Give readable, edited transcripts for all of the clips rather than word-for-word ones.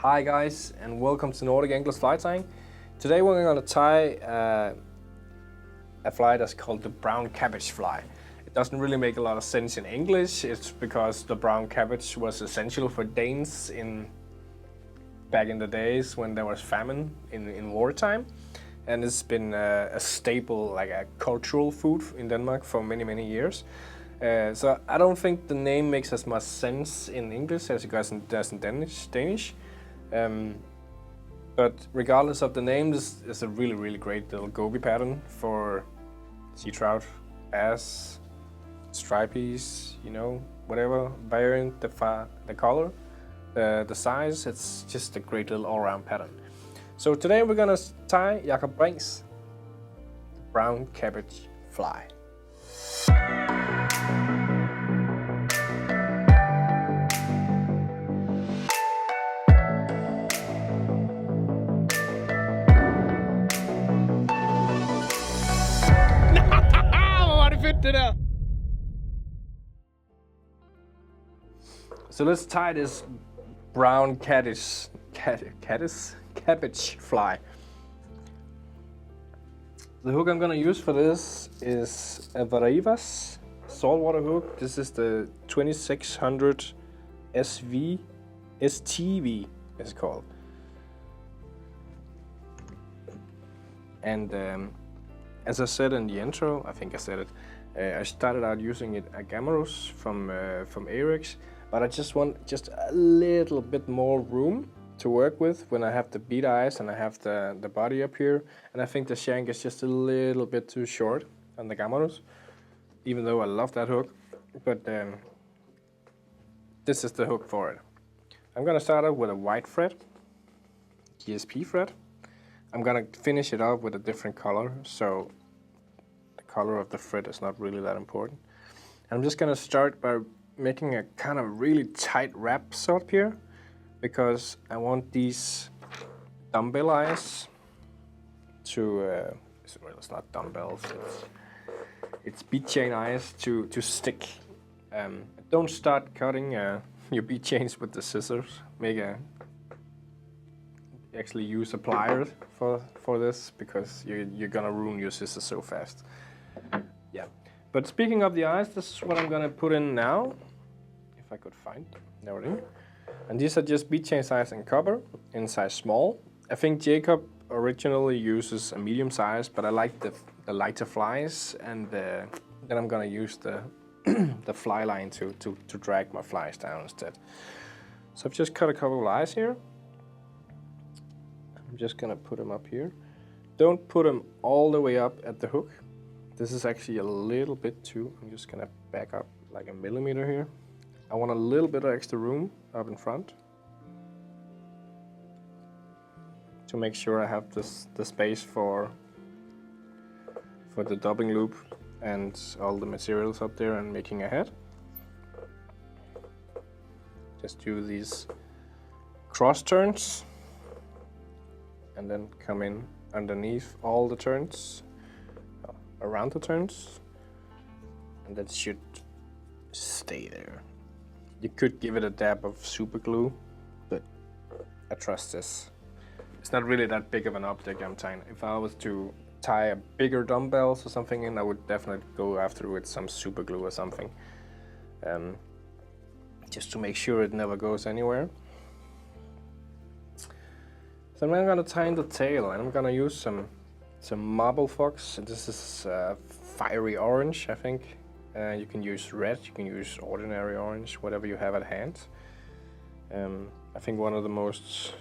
Hi guys, and welcome to Nordic Angler's fly tying. Today we're going to tie a fly that's called the brown cabbage fly. It doesn't really make a lot of sense in English. It's because the brown cabbage was essential for Danes back in the days when there was famine in wartime, and it's been a staple, like a cultural food in Denmark for many years. So I don't think the name makes as much sense in English as it does in Danish. But regardless of the name, this is a really great little goby pattern for sea trout, bass, stripies, you know, whatever variant, the color, the size. It's just a great little all-around pattern. So today we're gonna tie Jacob Brink's brown cabbage fly. So let's tie this brown cabbage fly. The hook I'm gonna use for this is a Varivas saltwater hook. This is the 2600 STV it's called. And as I said in the intro, I think I said it, I started out using it a Gamaros from Arex, but I just want a little bit more room to work with when I have the bead eyes and I have the body up here, and I think the shank is just a little bit too short on the Gamaros, even though I love that hook, but this is the hook for it. I'm gonna start out with a white thread, GSP thread. I'm gonna finish it off with a different color, so the color of the thread is not really that important. And I'm just gonna start by making a kind of really tight wrap sort here, because I want these dumbbell eyes to, it's not dumbbells, it's Beadchain eyes to stick. Don't start cutting your Beadchains with the scissors. Actually use a pliers for this, because you're gonna ruin your scissors so fast. Yeah, but speaking of the eyes, this is what I'm gonna put in now. If I could find there it is. And these are just Beadchain size and Kobber in size small. I think Jacob originally uses a medium size, but I like the lighter flies, and then I'm gonna use the the fly line to drag my flies down instead. So I've just cut a couple of eyes here. I'm just gonna put them up here. Don't put them all the way up at the hook. This is actually a little bit too. I'm just gonna back up like a millimeter here. I want a little bit of extra room up in front to make sure I have the space for the dubbing loop and all the materials up there and making a head. Just do these cross turns and then come in underneath all the turns, around the turns, and that should stay there. You could give it a dab of super glue, but I trust this. It's not really that big of an object I'm tying. If I was to tie a bigger dumbbells or something in, I would definitely go after with some super glue or something, just to make sure it never goes anywhere. So I'm gonna tie in the tail, and I'm gonna use some marbelfox. This is fiery orange, I think. You can use red, you can use ordinary orange, whatever you have at hand. I think one of the most,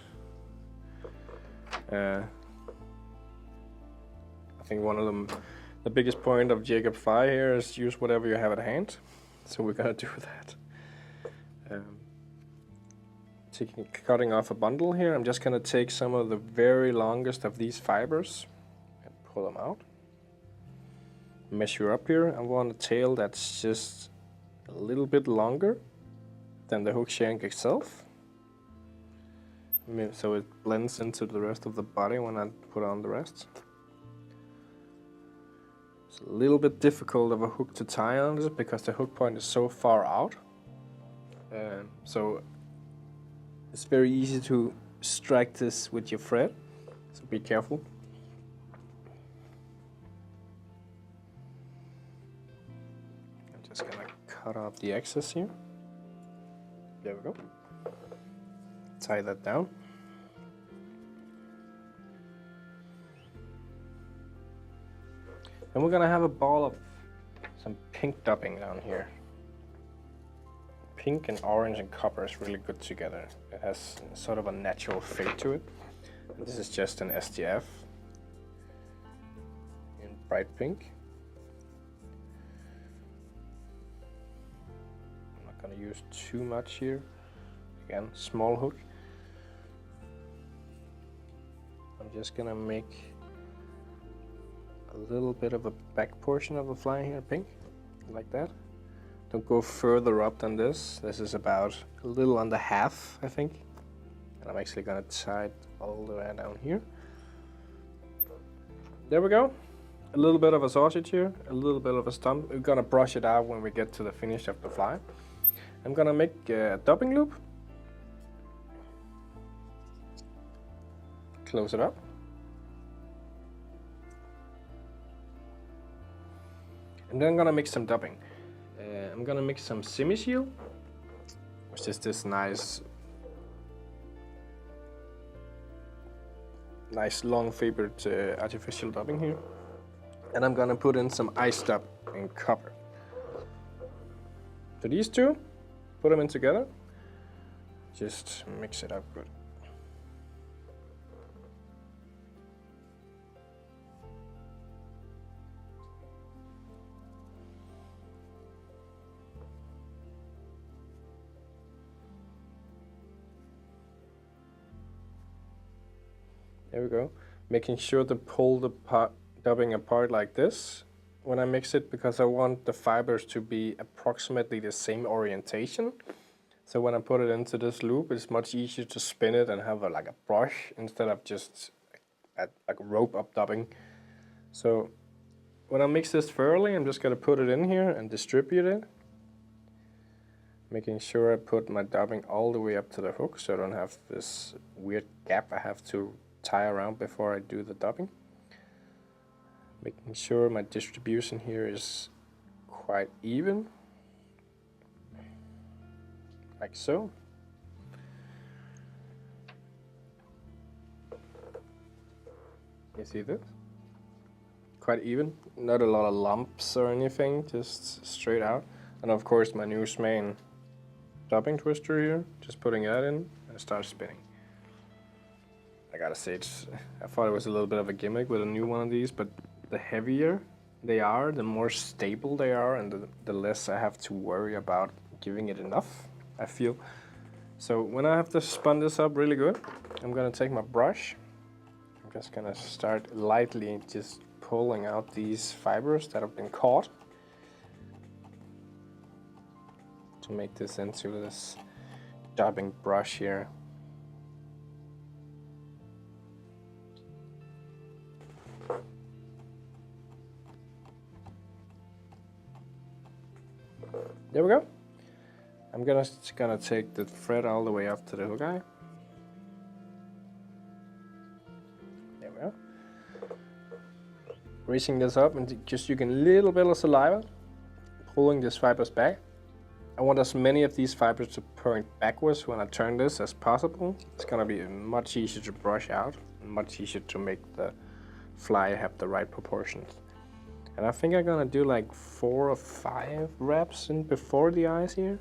the biggest point of Jacob fly here is use whatever you have at hand. So we're gonna do that. Cutting off a bundle here, I'm just gonna take some of the very longest of these fibers and pull them out. Measure up here. I want a tail that's just a little bit longer than the hook shank itself, so it blends into the rest of the body when I put on the rest. It's a little bit difficult of a hook to tie on this because the hook point is so far out, so it's very easy to strike this with your thread, so be careful. I'm just gonna cut off the excess here. There we go. Tie that down. And we're gonna have a ball of some pink dubbing down here. Pink and orange and copper is really good together. It has sort of a natural fade to it. And this is just an STF in bright pink. I'm not gonna use too much here. Again, small hook. I'm just gonna make a little bit of a back portion of the fly here, pink, like that. Don't go further up than this. This is about a little under half, I think. And I'm actually gonna tie it all the way down here. There we go. A little bit of a sausage here, a little bit of a stump. We're gonna brush it out when we get to the finish of the fly. I'm gonna make a dubbing loop. Close it up. And then I'm gonna mix some dubbing. I'm gonna mix some Simi seal, which is this nice long fibered artificial dubbing here. And I'm gonna put in some ice dub in copper. So these two, put them in together. Just mix it up good. There we go. Making sure to pull the dubbing apart like this when I mix it, because I want the fibers to be approximately the same orientation. So when I put it into this loop, it's much easier to spin it and have like a brush instead of just like a rope up dubbing. So when I mix this thoroughly, I'm just gonna put it in here and distribute it. Making sure I put my dubbing all the way up to the hook so I don't have this weird gap I have to tie around before I do the dubbing. Making sure my distribution here is quite even, like so. You see this? Quite even, not a lot of lumps or anything, just straight out. And of course my new main dubbing twister here, just putting that in and start spinning. I gotta say, I thought it was a little bit of a gimmick with a new one of these, but the heavier they are, the more stable they are, and the less I have to worry about giving it enough, I feel. So when I have to spun this up really good, I'm gonna take my brush. I'm just gonna start lightly just pulling out these fibers that have been caught to make this into this dubbing brush here. There we go. I'm gonna take the thread all the way up to the hook eye. There we go. Raising this up and just using a little bit of saliva, pulling these fibers back. I want as many of these fibers to point backwards when I turn this as possible. It's gonna be much easier to brush out and much easier to make the fly have the right proportions. And I think I'm gonna do like 4 or 5 wraps in before the eyes here.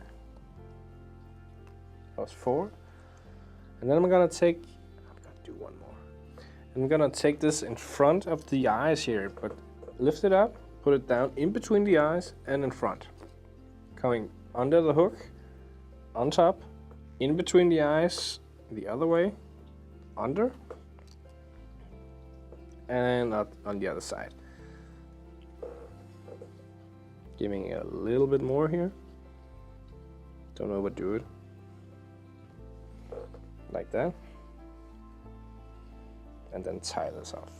That was 4. And then I'm gonna do one more. I'm gonna take this in front of the eyes here, but lift it up, put it down in between the eyes and in front. Coming under the hook, on top, in between the eyes, the other way, under, and on the other side. Giving it a little bit more here. Don't overdo it. Like that. And then tie this off.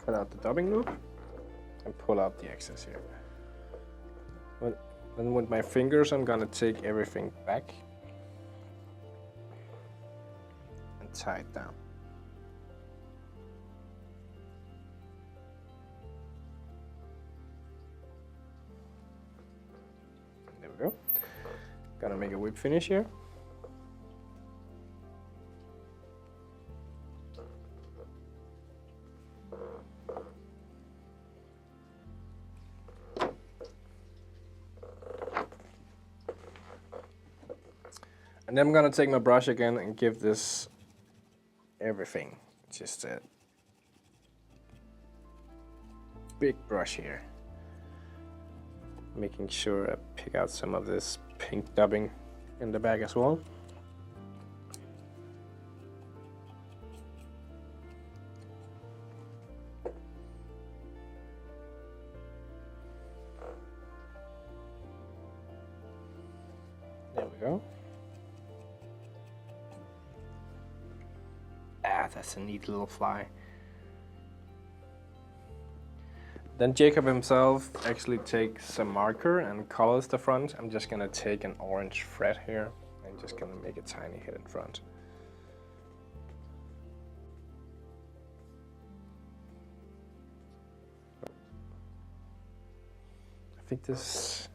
Cut out the dubbing loop. and pull out the excess here. Then with my fingers, I'm gonna take everything back and tie it down. There we go. Gonna make a whip finish here. And then I'm gonna take my brush again and give this everything. Just a big brush here. Making sure I pick out some of this pink dubbing in the back as well. There we go. Ah, that's a neat little fly. Then Jacob himself actually takes a marker and colors the front. I'm just gonna take an orange thread here and just gonna make a tiny head in front. I think this,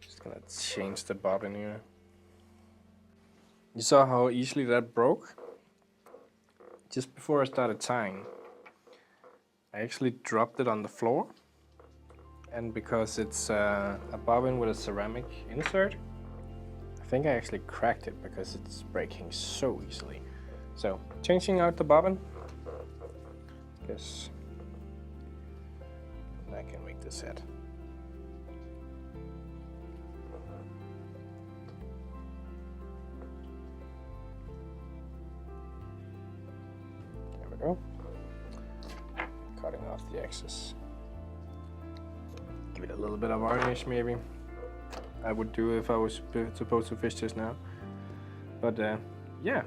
just gonna change the bobbin here. You saw how easily that broke? Just before I started tying, I actually dropped it on the floor, and because it's a bobbin with a ceramic insert, I think I actually cracked it because it's breaking so easily. So, changing out the bobbin, guess I can make this head. There we go. Cutting off the excess. Give it a little bit of varnish maybe. I would do if I was supposed to fish this now. But yeah,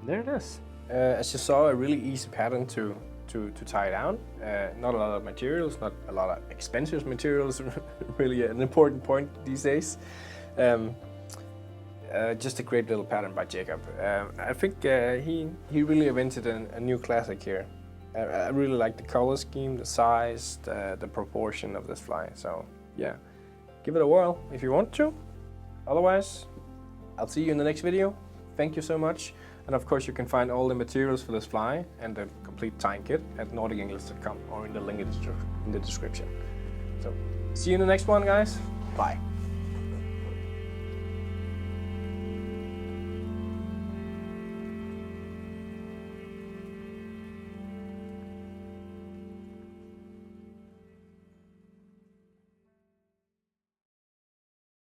there it is. As you saw, a really easy pattern to tie down. Not a lot of materials, not a lot of expensive materials, really an important point these days. Just a great little pattern by Jacob. I think he really invented a new classic here. I really like the color scheme, the size, the proportion of this fly. So yeah, give it a whirl if you want to. Otherwise, I'll see you in the next video. Thank you so much. And of course you can find all the materials for this fly and the complete tying kit at nordicenglish.com or in the link in the description. So see you in the next one, guys. Bye.